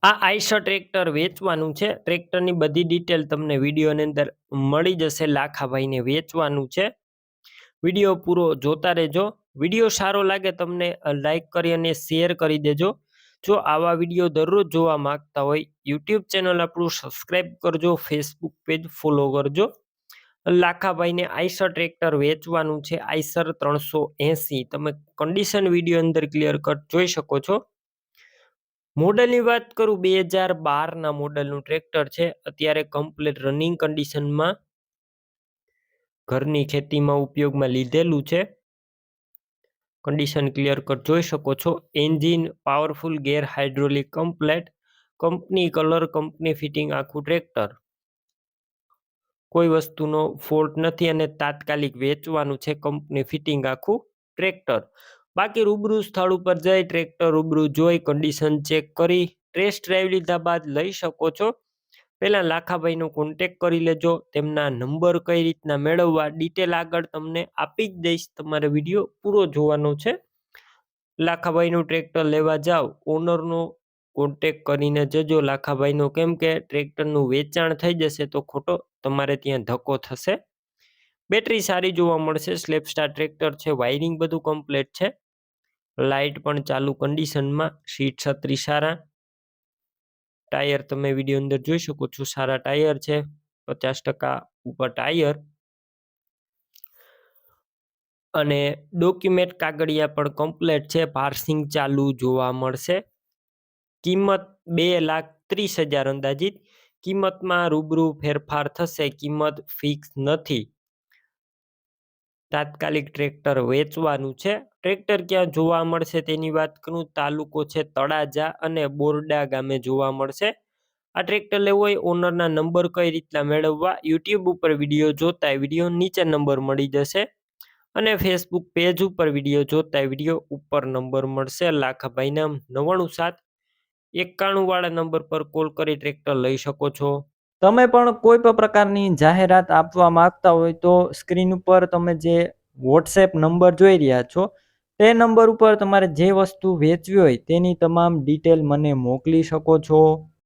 આ આઈશર ટ્રેક્ટર વેચવાનું છે. ટ્રેક્ટરની બધી ડિટેલ તમને વિડીયોની અંદર મળી જશે. લાખાભાઈને વેચવાનું છે. વિડીયો પૂરો જોતા રહેજો. વિડીયો સારો લાગે તમને લાઈક કરી અને શેર કરી દેજો. જો આવા વિડીયો દરરોજ જોવા માંગતા હોય યુટ્યુબ ચેનલ આપણું સબસ્ક્રાઈબ કરજો, ફેસબુક પેજ ફોલો કરજો. લાખાભાઈને આઈશર ટ્રેક્ટર વેચવાનું છે. આઈશર 380 તમે કન્ડિશન વિડીયો અંદર ક્લિયર કટ જોઈ શકો છો. મોડલની વાત કરું 2012ના મોડલનું ટ્રેક્ટર છે. અત્યારે કમ્પ્લીટ રનિંગ કન્ડિશનમાં ઘરની ખેતીમાં ઉપયોગમાં લીધેલું છે. કન્ડિશન ક્લિયર કટ જોઈ શકો છો. એન્જિન પાવરફુલ, ગેર hydraulic complete, company colour, company fitting આખું ટ્રેક્ટર. કોઈ વસ્તુનો ફોલ્ટ નથી અને તાત્કાલિક વેચવાનું છે. કંપની ફિટિંગ આખું ટ્રેક્ટર. બાકી રૂબરૂ સ્થળ ઉપર જઈ ટ્રેક્ટર રૂબરૂ જોઈ કન્ડિશન ચેક કરી ટેસ્ટ ડ્રાઈવ લીધા બાદ લઈ શકો છો. પહેલા લાખાભાઈનો કોન્ટેક કરી લેજો. તેમના નંબર કઈ રીતના મેળવવા ડિટેલ આગળ તમને આપી જ દઈશ. તમારે વિડીયો પૂરો જોવાનો છે. લાખાભાઈનું ટ્રેક્ટર લેવા જાઓ ઓનરનો કોન્ટેક કરીને જજો લાખાભાઈનો, કેમ કે ટ્રેક્ટરનું વેચાણ થઈ જશે તો ખોટો તમારે ત્યાં ધક્કો થશે. બેટરી સારી જોવા મળશે. સ્લેપસ્ટાર ટ્રેક્ટર છે. વાયરિંગ બધું કમ્પ્લીટ છે. લાઇટ પણ ચાલુ કન્ડિશનમાં. સીટ છત્રી સારા. ટાયર તમે વિડીયો અંદર જોઈ શકો છો. સારા ટાયર છે. 50% ઉપર ટાયર અને ડોક્યુમેન્ટ કાગળિયા પણ કમ્પ્લીટ છે. પાર્સિંગ ચાલુ જોવા મળશે. કિંમત 2,30,000 અંદાજિત. કિંમતમાં રૂબરૂ ફેરફાર થશે. કિંમત ફિક્સ નથી. તાત્કાલિક ટ્રેક્ટર વેચવાનું છે. ટ્રેક્ટર ક્યાં જોવા મળશે તેની વાત કરું. તાલુકો છે તળાજા અને બોરડા ગામે જોવા મળશે. આ ટ્રેક્ટર લેવું હોય ઓનરના નંબર કઈ રીતના મેળવવા યુટ્યુબ ઉપર વિડીયો જોતા વિડીયો નીચે નંબર મળી જશે અને ફેસબુક પેજ ઉપર વિડીયો જોતા વિડીયો ઉપર નંબર મળશે. લાખાભાઈના 99791 વાળા નંબર પર કોલ કરી ટ્રેક્ટર લઈ શકો છો. તમે પણ કોઈ પણ પ્રકારની જાહેરાત આપવા માંગતા હોય તો સ્ક્રીન ઉપર તમે જે વોટ્સએપ નંબર જોઈ રહ્યા છો તે નંબર ઉપર તમારે જે વસ્તુ વેચવી હોય તેની તમામ ડિટેલ મને મોકલી શકો છો.